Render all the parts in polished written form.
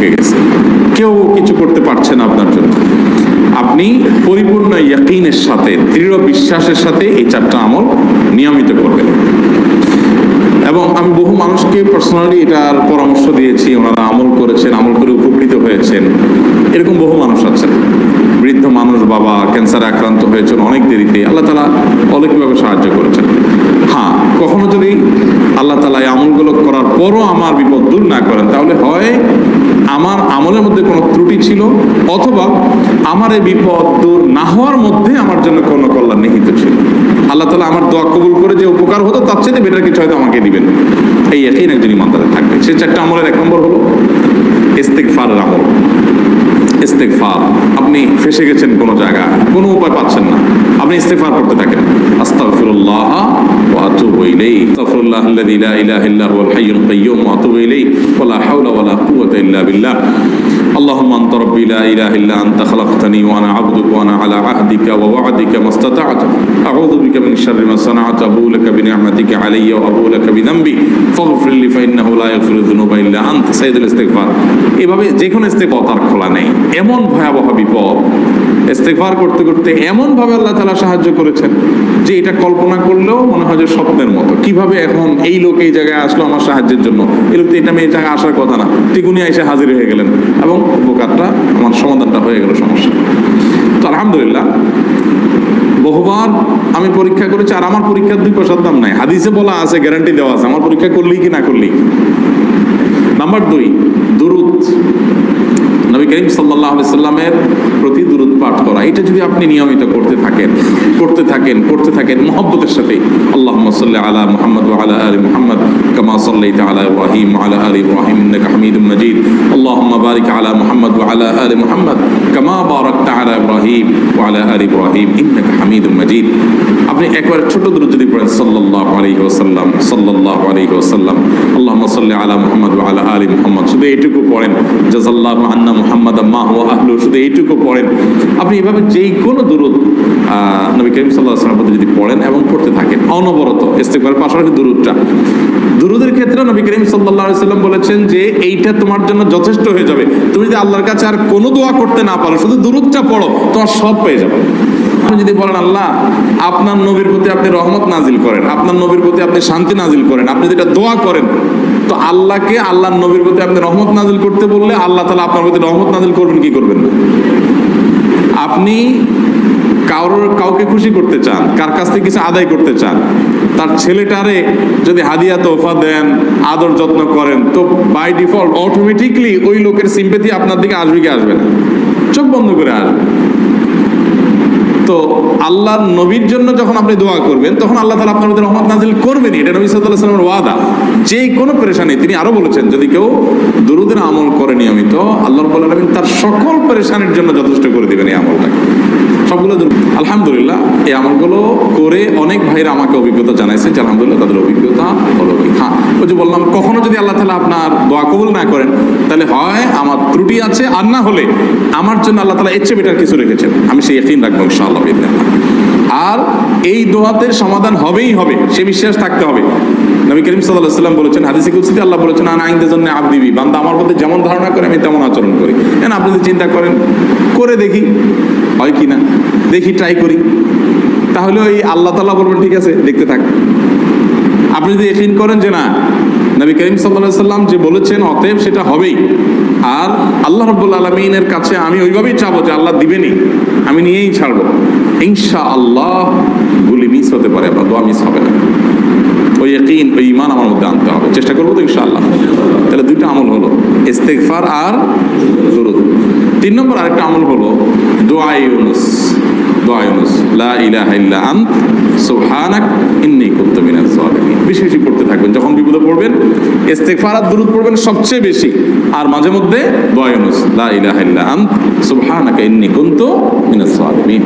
থেকে গেছে, কেউ কিছু করতে পারছে না আপনার জন্য। আপনি পরিপূর্ণ ইয়াকিনের সাথে, দৃঢ় বিশ্বাসের সাথে এই 4টা আমল নিয়মিত করবেন। এবং আমি বহু মানুষকে পার্সোনালি এটার পরামর্শ দিয়েছি, ওনারা আমল করেছেন, আমল করে উপকৃত হয়েছেন। এরকম বহু মানুষ আছেন, বৃদ্ধ মানুষ, বাবা ক্যান্সারে আক্রান্ত হয়েছেন অনেক দেরিতে, আল্লাহ তাআলা অলৌকিকভাবে সাহায্য করেছেন। হ্যাঁ, কখনো যদি আল্লাহ তাআলা এই আমলগুলো করার পরও আমার বিপদ দূর না করেন, তাহলে হয় আমার আমলের মধ্যে কোনো ত্রুটি ছিল, অথবা আমার এই বিপদ দূর না হওয়ার মধ্যে আমার জন্য কোনো কল্যাণ নিহিত ছিল। আল্লাহ তাআলা আমার দোয়া কবুল করে যে উপকার হতো তার চেয়ে বেটার কিছু হয়তো আমাকে দিবেন, এই ইয়াকিন একজন ইমানদারের থাকবে। সেই 4টা আমলের 1 নম্বর হলো ইস্তিগফারের আমল। ইস্তিগফার, আপনি ফেসে গেছেন কোনো জায়গায়, কোনো উপায় পাচ্ছেন না, আপনি ইস্তিগফার করতে থাকেন। আস্তাগফিরুল্লাহ ওয়া আতুবু ইলাইহি, আস্তাগফিরুল্লাহাল্লাযী লা ইলাহা ইল্লা হুয়াল হাইয়ুল কাইয়্যুম ওয়া আতুবু ইলাইহি ওয়া লা হাওলা ওয়া লা কুওয়াতা ইল্লা বিল্লাহ। اللهم أنت ربي لا إله إلا أنت خلقتني وأنا عبدك وأنا على عهدك ووعدك ما استطعت أعوذ بك من شر ما صنعت أبوء لك بنعمتك علي وأبوء لك بذنبي فاغفر لي فإنه لا يغفر الذنوب إلا أنت سيد الاستغفار। এভাবে যে কোনো ইস্তিগফার তার খোলা নেই। এমন ভয়াবহ বিপদ, ইস্তিগফার করতে করতে এমন ভাবে আল্লাহ তাআলা সাহায্য করেছেন যে এটা কল্পনা করলেও মনে হয় যে স্বপ্নের মতো। কিভাবে এখন এই লোক এই জায়গায় আসলো আমার সাহায্যের জন্য, এই লোক তো এটা এই জায়গায় আসার কথা না, ঠিক উনি এসে হাজির হয়ে গেলেন এবং উপকারটা, আমার সমাধানটা হয়ে গেল সমস্যা। তো আলহামদুলিল্লাহ, বহুবার আমি পরীক্ষা করেছি, আর আমার পরীক্ষার 2 পয়সার দাম নাই। হাদিসে বলা আছে, গ্যারান্টি দেওয়া আছে, আমার পরীক্ষা করলেই কি না করলেই। নাম্বার 2, দুরূদ। নবী করিম সাল্লাল্লাহু আলাইহি সাল্লামের প্রতি দুরূদ পাঠ করা, এটা যদি আপনি নিয়মিত করতে থাকেন মুহাব্বতের সাথে, আল্লাহুম্মা সাল্লি আলা মুহাম্মদ ওয়া আলা আলি মুহাম্মদ কামা সাল্লাইতা আলা ইব্রাহিম ওয়া আলা আলি ইব্রাহিম ইন্নাকা হামিদুম মাজিদ, আল্লাহুম্মা বারিক আলা মুহাম্মদ ওয়া আলা আলি মুহাম্মদ কামা বারাকতা আলা ইব্রাহিম ওয়া আলা আলি ইব্রাহিম ইন্নাকা হামিদুম মাজিদ। আপনি একবার ছোট দুরূদ যদি পড়েন, সাল্লাল্লাহু আলাইহি ওয়াসাল্লাম, সাল্লাল্লাহু আলাইহি ওয়াসাল্লাম, আল্লাহুম্মা সাল্লি আলা মুহাম্মদ ওয়া আলা আলি মুহাম্মদ, শুধু এইটুকু পড়েন। জাযাল্লাহু আন্না মুহাম্মাদাম মা হুয়া আহলু, শুধু এইটুকু পড়েন। আপনি এভাবে যেই কোনো দুরূদ নবী করিম সাল্লাল্লাহু আলাইহি ওয়াসাল্লাম যদি পড়েন এবং পড়তে থাকেন অনবরত, ইস্তিগফারের পাশাপাশি দুরূদের ক্ষেত্রে নবী করিম সাল্লাল্লাহু আলাইহি ওয়াসাল্লাম বলেছেন যে এইটা তোমার জন্য যথেষ্ট হয়ে যাবে। তুমি যদি আল্লাহর কাছে আর কোনো দোয়া করতে না পারো, শুধু দুরূদটা পড়ো, তোমার সব পেয়ে যাবে। আপনি যদি বলেন আল্লাহ আপনার নবীর প্রতি আপনি রহমত নাজিল করেন, আপনার নবীর প্রতি আপনি শান্তি নাজিল করেন, আপনি যেটা দোয়া করেন, তো আল্লাহকে আল্লাহর নবীর প্রতি আপনি রহমত নাজিল করতে বললে আল্লাহ তাআলা আপনার প্রতি রহমত নাজিল করবেন কি করবেন না? আপনি কাউকে খুশি করতে চান, কার কাছ থেকে কিছু আদায় করতে চান, তার ছেলেটারে যদি হাদিয়া তোফা দেন, আদর যত্ন করেন, তো বাই ডিফল্ট অটোমেটিকলি ওই লোকের সিম্পেথি আপনার দিকে আসবে কি আসবে না? চোখ বন্ধ করে আসবে। তো আল্লাহর নবীর জন্য যখন আপনি দোয়া করবেন, তখন আল্লাহ তাআলা আপনার মধ্যে রহমত নাজিল করবেন। এটা নবী সাল্লাল্লাহু আলাইহি ওয়াসাল্লামের ওয়াদা। যে কোনো পেরেশানি, তিনি আরো বলেছেন যদি কেউ দুরূদের আমল করে নিয়মিত, আল্লাহ রাব্বুল আলামিন তার সকল পেরেশানির জন্য যথেষ্ট করে দিবেন এই আমলটাকে, সবগুলো। আলহামদুলিল্লাহ, এই আমলগুলো করে অনেক ভাইরা আমাকে অভিজ্ঞতা জানাইছে যে আলহামদুলিল্লাহ তাদের অভিজ্ঞতা অলৌকিক। হ্যাঁ, ওই যে বললাম, কখনো যদি আল্লাহ তাআলা আপনার দোয়া কবুল না করেন, তাহলে হয় আমার ত্রুটি আছে, আর না হলে আমার জন্য আল্লাহ তাআলা এর চেয়ে বেটার কিছু রেখেছেন। আমি সেই ইয়াকিন রাখবো ইনশাআল্লাহ। আর এই দোয়াতে সমাধান হবেই হবে, সে বিশ্বাস থাকতে হবে। নবী করিম সাল্লাল্লাহু আলাইহি ওয়াসাল্লাম বলেছেন, হাদিসে কুদসিতে আল্লাহ বলেছেন, আনা ইনদা যান্নি আবদি বি, বান্দা আমার প্রতি যেমন ধারণা করে আমি তেমন আচরণ করি। কেন আপনি যদি চিন্তা করেন, করে দেখি হয় কি না, দেখি ট্রাই করি, তাহলে ওই আল্লাহ তাআলা বলবেন ঠিক আছে দেখতে থাক। আপনি যদি ইয়াকিন করেন যে না, নবী করিম সাল্লাল্লাহু আলাইহি ওয়াসাল্লাম যে বলেছেন, অতএব সেটা হবেই, আর আল্লাহ রাব্বুল আলামিনের কাছে আমি ওইভাবেই চাবো যে আল্লাহ দিবেনই, আমি নিয়েই ছাড়বো, ইনশাআল্লাহ গুলি মিস হতে পারে, আপনার দোয়া মিস হবে না। ওই ইয়াকিন, ওই ঈমান আমার মধ্যে আনতে হবে, চেষ্টা করবো তো ইনশাআল্লাহ। তাহলে 2টা আমল হলো, ইস্তিগফার আর দুরূদ। 3 নম্বর আরেকটা আমল হলো দোয়া ইউনুস। দোয়া ইউনুস, লা ইলাহা ইল্লা আন্ত সুবহানাক ইন্নী কুনতু মিনাজ জালিমিন। বেশি বেশি পড়তে থাকবেন, যখন বিপদে পড়বেন ইস্তিগফার আর দুরূদ পড়বেন সবচেয়ে বেশি, আর মাঝে মধ্যে দোয়া ইউনুস, লা ইলাহা ইল্লা আন্ত সুবহানাকা ইন্নী কুনতু মিনাজ জালিমিন।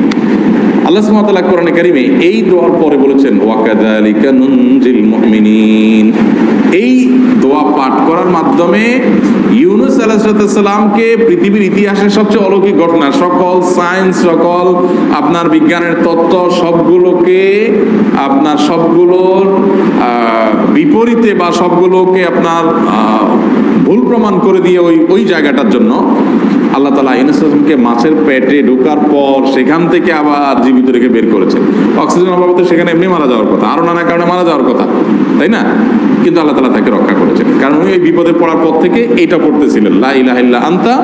আল্লাহ সুবহানাহু ওয়া তাআলা কোরআনে কারীমে এই দোয়ার পরে বলেছেন, ওয়া কাযালিকা নুনজিল মুমিনিন। এই দোয়া পাঠ করার মাধ্যমে ইউনুস আলাইহিস সালামকে পৃথিবীর ইতিহাসের সবচেয়ে অলৌকিক ঘটনা, সকল সায়েন্স, সকল আপনার বিজ্ঞানের তত্ত্ব, সবগুলোকে আপনার সবগুলোর বিপরীতে বা সবগুলোকে আপনার ভুল প্রমাণ করে দিয়ে ওই জায়গাটার জন্য আল্লাহ তাআলা ইউনূসকে মাছের পেটে ঢোকার পর সেখান থেকে আবার জীবিত রেখে বের করেছেন। অক্সিজেন অভাবে তো সেখানে এমনি মারা যাওয়ার কথা, আরো নানা কারণে মারা যাওয়ার কথা, তাই না? কিন্তু আল্লাহ তাআলা তাকে রক্ষা করেছেন, কারণ উনি এই বিপদে পড়ার পর থেকে এটা পড়তেছিলেন, লা ইলাহা ইল্লা আনতা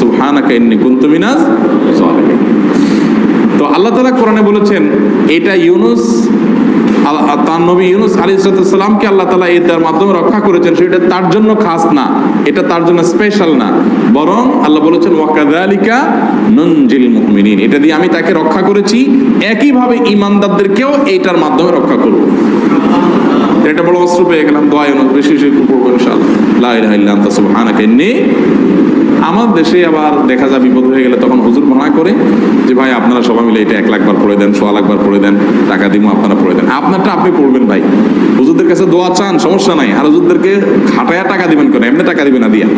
সুবহানাকা ইন্নী কুনতু মিনাজ জালিমিন। তো আল্লাহ তাআলা কোরআনে বলেছেন এটা ইউনূস, তার নবী ইউনূস আলাইহিস সালামকে আল্লাহ তাআলা এটার মাধ্যমে রক্ষা করেছেন, সেটা তার জন্য খাস না, এটা তার জন্য স্পেশাল না, বরং আল্লাহ বলেছেন ওয়া কাযালিকা নুনজিল মুমিনিন, এটা দিয়ে আমি তাকে রক্ষা করেছি, একইভাবে ঈমানদারদেরকেও এইটার মাধ্যমে রক্ষা করব। এটা বড় অস্ত্র পেয়ে গেলাম, দোয়া ইউনূস বেশি বেশি পড়বো ইনশাআল্লাহ, লা ইলাহা ইল্লা আনতা সুবহানাকা ইন্নী। আমার দেশে আবার দেখা যায় বিপদ হয়ে গেলে তখন হুজুর মানা করে যে ভাই আপনারা সবাই মিলে এটা 1 লাখ বার পড়ে দেন, 1.25 লাখ বার পড়ে দেন, টাকা দিব আপনারা পড়ে দেন। আপনারটা আপনি পড়বেন ভাই, হুজুরদের কাছে দোয়া চান সমস্যা নাই, আর হুজুরদেরকে খাটায়া টাকা দিবেন কেন, এমনি টাকা দিবেন না দিয়া।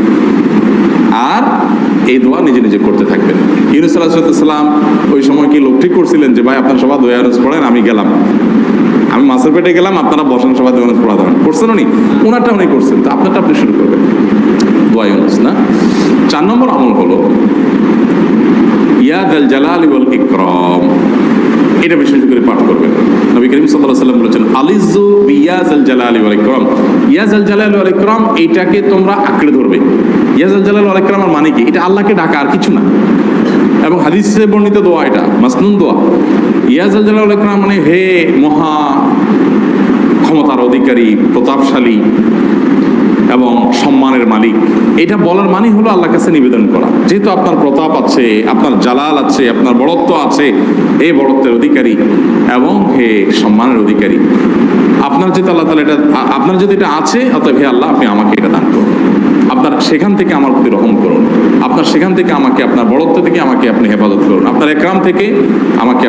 আর এই দোয়া নিজে নিজে করতে থাকবেন। ইউনূস আলাইহিস সালাম ওই সময় কি লোক ঠিক করছিলেন যে ভাই আপনারা সবাই দোয়া ইউনূস পড়েন, আমি গেলাম, আমি মাছের পেটে গেলাম, আপনারা বসেন সবাই দোয়া ইউনূস পড়া দেবেন, করছেন উনি? ওনারটা উনি করছেন, তো আপনারটা আপনি শুরু করবেন দোয়া ইউনূস না। 4 নম্বর আমল হলো ইয়া যাল জালালি ওয়াল ইকরাম, এটা বিশেষ করে পাঠ করবেন। নবী করিম সাল্লাল্লাহু আলাইহি ওয়াসাল্লাম বলেছেন আলিযু বিয়া যাল জালালি ওয়াল ইকরাম, ইয়া যাল জালালি ওয়াল ইকরাম, এইটাকে তোমরা আঁকড়ে ধরবে। ইয়া যাল জালালি ওয়াল ইকরাম মানে কি? এটা আল্লাহকে ডাকা, আর কিছু না। এবং হাদিসে বর্ণিত দোয়া, এটা মাসনুন দোয়া। ইয়া যাল জালালি ওয়াল ইকরাম মানে হে মহা ক্ষমতার অধিকারী, প্রতাপশালী এবং সম্মানের মালিক, এটা বলার মানে হলো আল্লাহর কাছে নিবেদন করা, যেহেতু আপনার প্রতাপ আছে, আপনার জালাল আছে, আপনার বড়ত্ব আছে, এই বড়ত্বের অধিকারী এবং হে সম্মানের অধিকারী, আপনার যেহেতু আল্লাহ তাআলা এটা, আপনার যদি এটা আছে, অতএব হে আল্লাহ আপনি আমাকে এটা দান করুন, আপনার সেখান থেকে আমার প্রতি রহম করুন, আপনার সেখান থেকে আমাকে, আপনার বড়ত্ব থেকে আমাকে আপনি হেফাজত করুন, আপনার একরাম থেকে আমাকে